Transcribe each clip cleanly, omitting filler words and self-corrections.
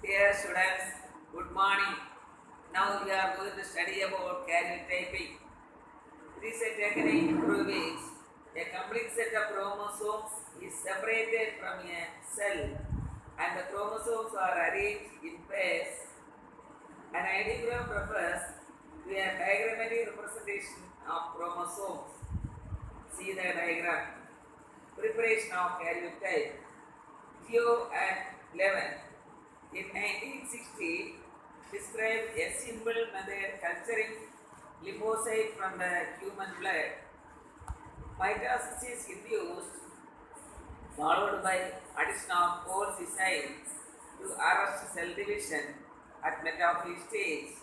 Dear students, good morning. Now we are going to study about karyotyping. It is a technique through which a complete set of chromosomes is separated from a cell and the chromosomes are arranged in pairs. An ideogram refers to a diagrammatic representation of chromosomes. See the diagram. Preparation of karyotype. Theo and Levin in 1960 described a simple method culturing lymphocyte from the human blood. Mitosis is induced, followed by addition of cholecystine to arrest cell division at metaphase stage.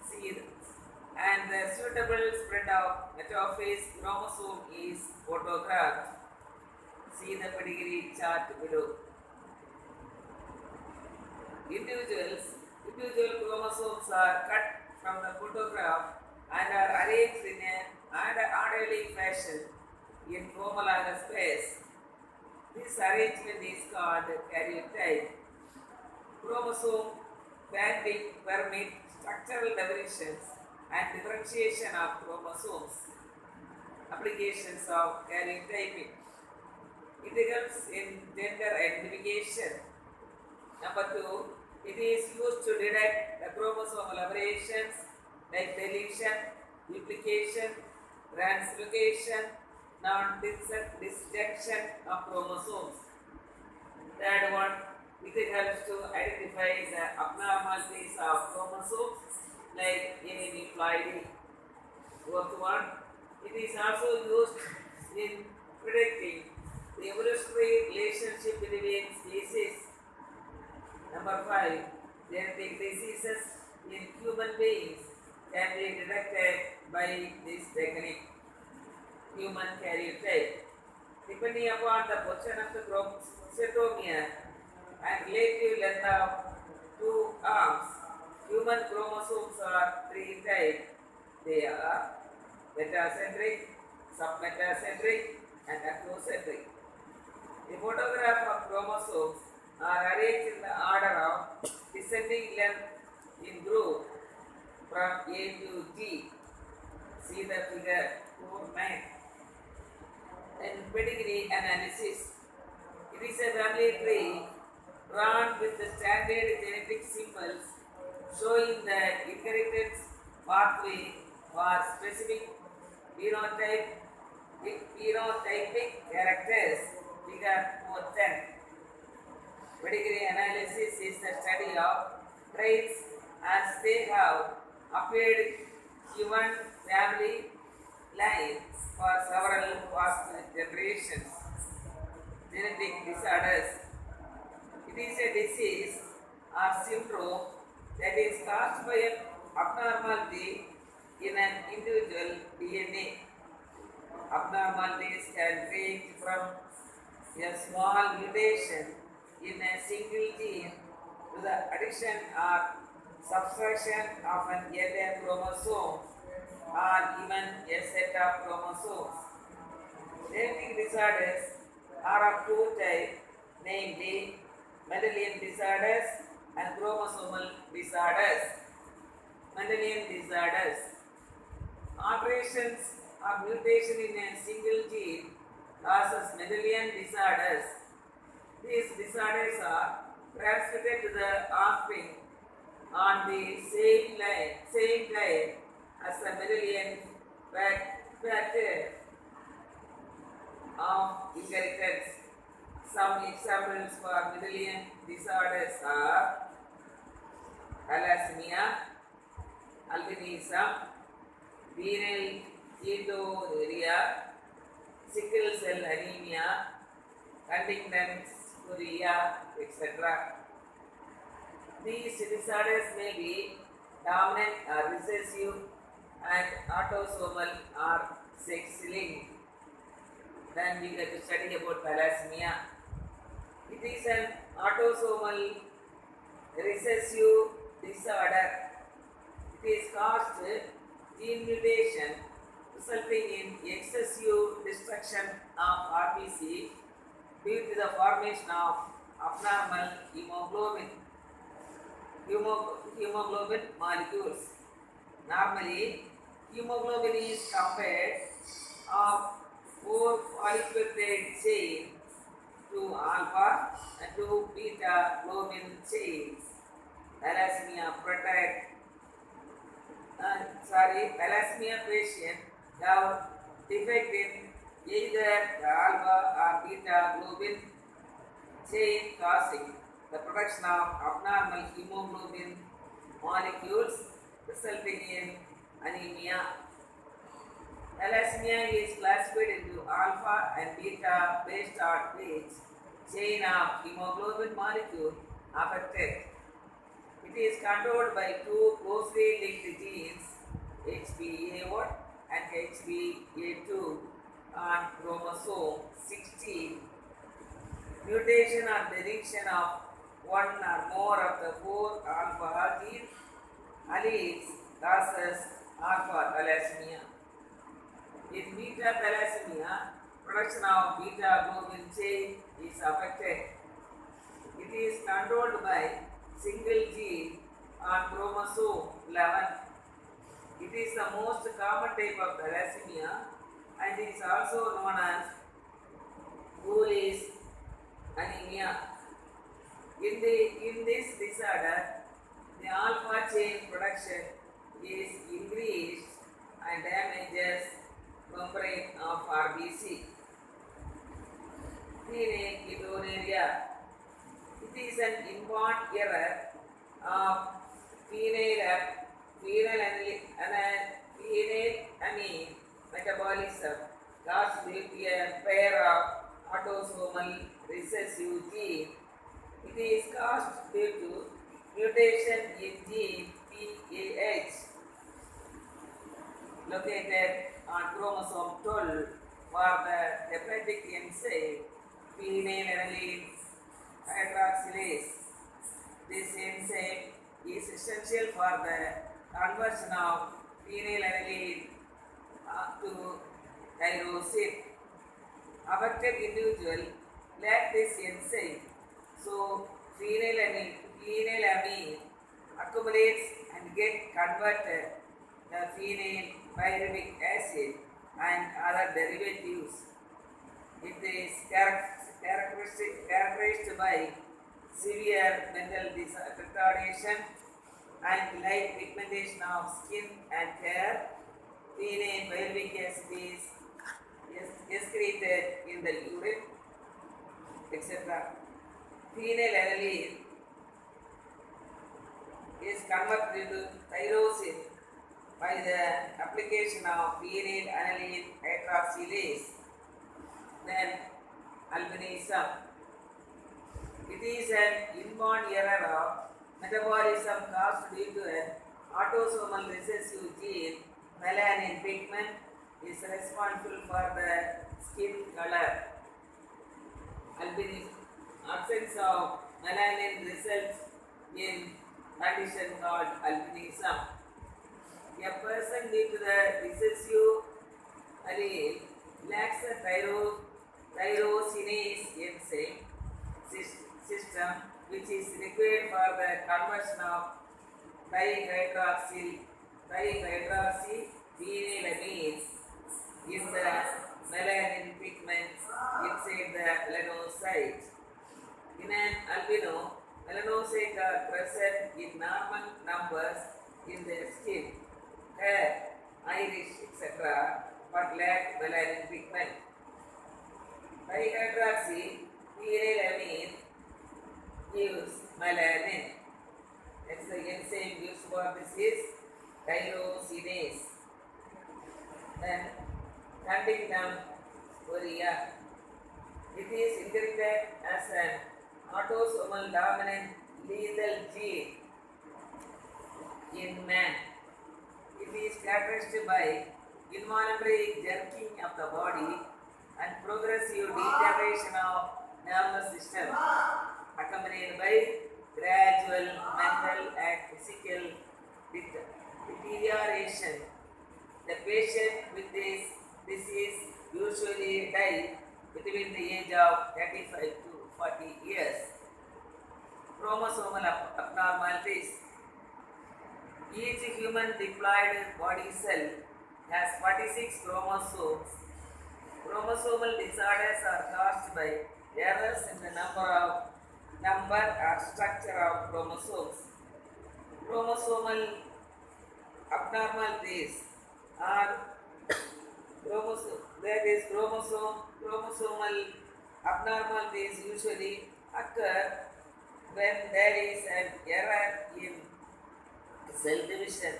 See, and the suitable spread of metaphase chromosome is photographed. See the pedigree chart below. Individual chromosomes are cut from the photograph and are arranged in an orderly fashion in homologous space. This arrangement is called karyotype. Chromosome banding permit structural definitions and differentiation of chromosomes. Applications of karyotyping. It helps in gender identification. Number 2, it is used to detect the chromosomal aberrations like deletion, duplication, translocation, non-disjunction of chromosomes. Third one, it helps to identify the abnormalities of chromosomes like aneuploidy. Fourth one, it is also used in predicting the evolutionary relationship between species. Number 5, genetic diseases in human beings can be detected by this technique. Human karyotype. Depending upon the position of the centromere and relative length of two arms, human chromosomes are three types. They are metacentric, submetacentric, and acrocentric. The photograph of chromosomes are arranged in the order of descending length in group from A to G. See the figure 4.9. In pedigree analysis, it is a family tree drawn with the standard genetic symbols showing the inheritance pathway for specific phenotypic characters. Figure 4.10. Pedigree analysis is the study of traits as they have appeared given family line for several past generations. Genetic disorders. It is a disease or syndrome that is caused by an abnormality in an individual DNA. Abnormalities can range from a small mutation in a single gene to the addition or subtraction of an alien chromosome or even a set of chromosomes. Genetic disorders are of two types, namely Mendelian disorders and chromosomal disorders. Mendelian disorders. Alterations or mutation in a single gene causes Mendelian disorders. These disorders are transmitted to the offspring on the same line as the Mendelian pattern of inheritance. Some examples for Mendelian disorders are thalassemia, albinism, renal ketouria, sickle cell anemia, Huntington's chorea, etc. These disorders may be dominant or recessive and autosomal or sex-linked. Then we get to study about thalassemia. It is an autosomal recessive disorder. It is caused gene mutation resulting in excessive destruction of RBC due to the formation of abnormal hemoglobin. hemoglobin molecules. Normally, hemoglobin is compared of 4 polypeptide chain to alpha and 2 beta globin chains. Thalassemia patient have defect in either the alpha or beta globin chain causing the production of abnormal hemoglobin molecules resulting in anemia. Thalassemia is classified into alpha and beta based on which chain of hemoglobin molecule affected. It is controlled by two closely linked genes, HBA1 and HBA2 on chromosome 16. Mutation or deletion of one or more of the 4 alpha gene alleles causes alpha thalassemia. In beta thalassemia, production of beta globin chain is affected. It is controlled by single gene on chromosome 11. It is the most common type of thalassemia and is also known as Cooley's anemia. In this disorder, the alpha chain production is increased and damages membrane of RBC. Phenylketonuria. It is an inborn error of phenylamine metabolism caused by a pair of autosomal recessive genes. It is caused due to mutation in gene PAH located on chromosome 12 for the hepatic enzyme phenylalanine hydroxylase. This enzyme is essential for the conversion of phenylalanine to tyrosine. Affected individual lack this enzyme, so phenylamine accumulates and get converted the phenyl pyruvic acid and other derivatives. It is characterized by severe mental retardation and light pigmentation of skin and hair. Phenyl pyruvic acid is excreted in the urine, etc. Phenylalanine is converted to tyrosine by the application of phenylalanine hydroxylase. Then albinism. It is an inborn error of metabolism caused due to an autosomal recessive gene. Melanin pigment is responsible for the skin color. Albinism. Absence of melanin results in condition called albinism. A person due to the recessive allele lacks the tyrosinase enzyme system, which is required for the conversion of dihydroxyphenylamine in the melanin pigment inside the melanocyte. In an albino, melanocytes are present in normal numbers in their skin, hair, iris, etc., but lack melanin pigment. Dihydroxyphenylamine gives melanin. That's the enzyme used for this is tyrosinase. Then Huntington chorea. It is inherited as an autosomal dominant lethal gene in man. It is characterized by involuntary jerking of the body and progressive degeneration of nervous system, accompanied by gradual mental and physical deterioration. The patient with this disease usually die between the age of 35 to 40 years. Chromosomal abnormalities. Each human diploid body cell has 46 chromosomes. Chromosomal disorders are caused by errors in the number or structure of chromosomes. Chromosomal abnormalities are chromosomal abnormalities usually occur when there is an error in cell division,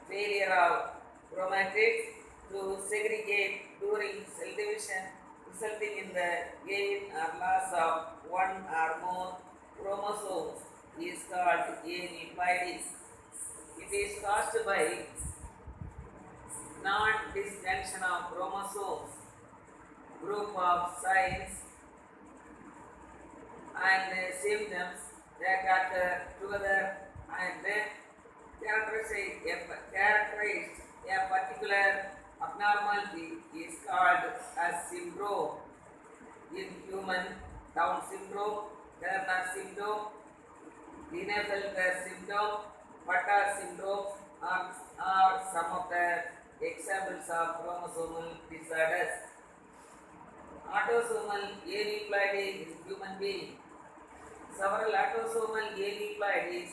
failure of chromatids to segregate during cell division, resulting in the gain or loss of one or more chromosomes, is called aneuploidy. It is caused by non-disjunction of chromosomes, group of signs and symptoms that occur together and then characterize a particular abnormality is called as syndrome. In human, Down syndrome, Turner syndrome, Klinefelter syndrome, Vater syndrome are some of the examples of chromosomal disorders. Autosomal aneuploidy in human being. Several autosomal aneuploidies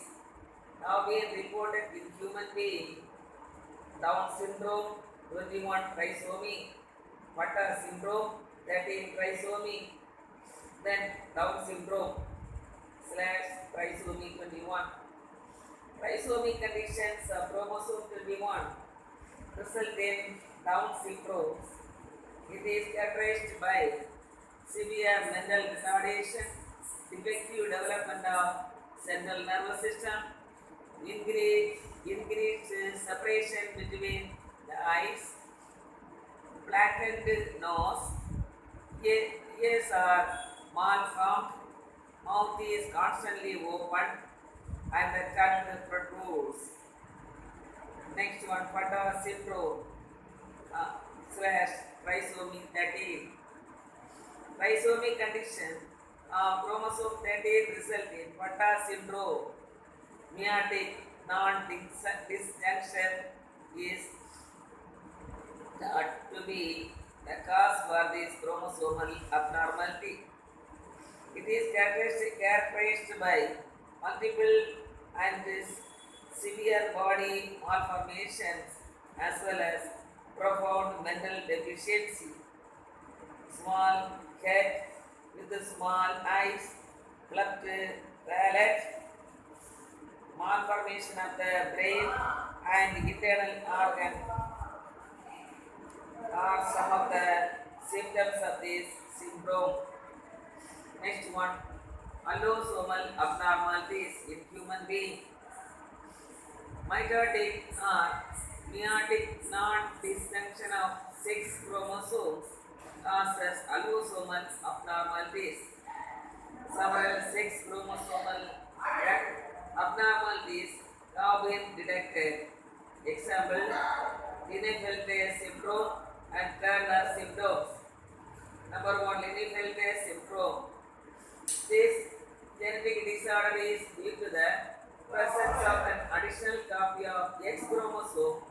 have been reported in human being. Down syndrome, 21 trisomy, Vater syndrome, 13 trisomy, then Down syndrome / trisomy 21. Trisomy conditions of chromosome 21 result in Down syndrome. It is characterized by severe mental retardation, defective development of central nervous system, increased separation between the eyes, flattened nose, ears are malformed, mouth is constantly open, and the tongue protrudes. Next one, Vater syndrome / trisomy 13. Trisomy condition of chromosome 13 result in Vater syndrome. Meiotic non-disjunction is thought to be the cause for this chromosomal abnormality. It is characterized by multiple and severe body malformations as well as profound mental deficiency. Small head with small eyes, cleft palate, malformation of the brain and internal organ are some of the symptoms of this syndrome. Next one, allosomal abnormalities in human being. Mitotic or meiotic non-disjunction of 6 chromosomes causes allosomal abnormalities. Several 6 chromosomal abnormalities have been detected. Example, Klinefelter syndrome and Turner syndrome. Number 1, Klinefelter syndrome. This genetic disorder is due to the presence of an additional copy of X chromosome,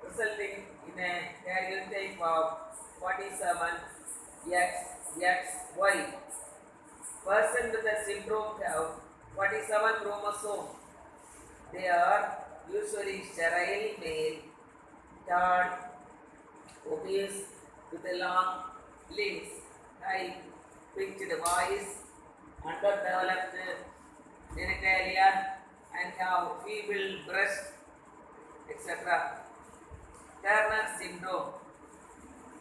resulting in a karyotype of 47XXY. Person with the syndrome have 47 chromosomes. They are usually sterile male, tall, obese, with a long limbs, high pitched voice, underdeveloped genitalia, and have feeble breast, etc. Turner syndrome.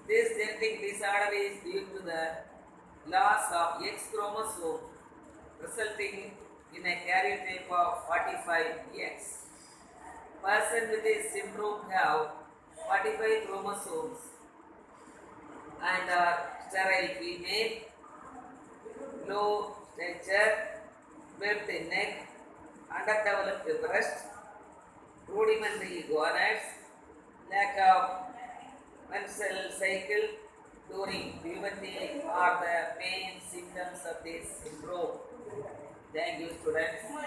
This genetic disorder is due to the loss of X chromosome, resulting in a karyotype of 45X. Person with this syndrome have 45 chromosomes and are sterile female, low stature, webbed neck, underdeveloped breast, rudimentary gonads, lack of menstrual cycle during puberty are the main symptoms of this syndrome. Thank you, students.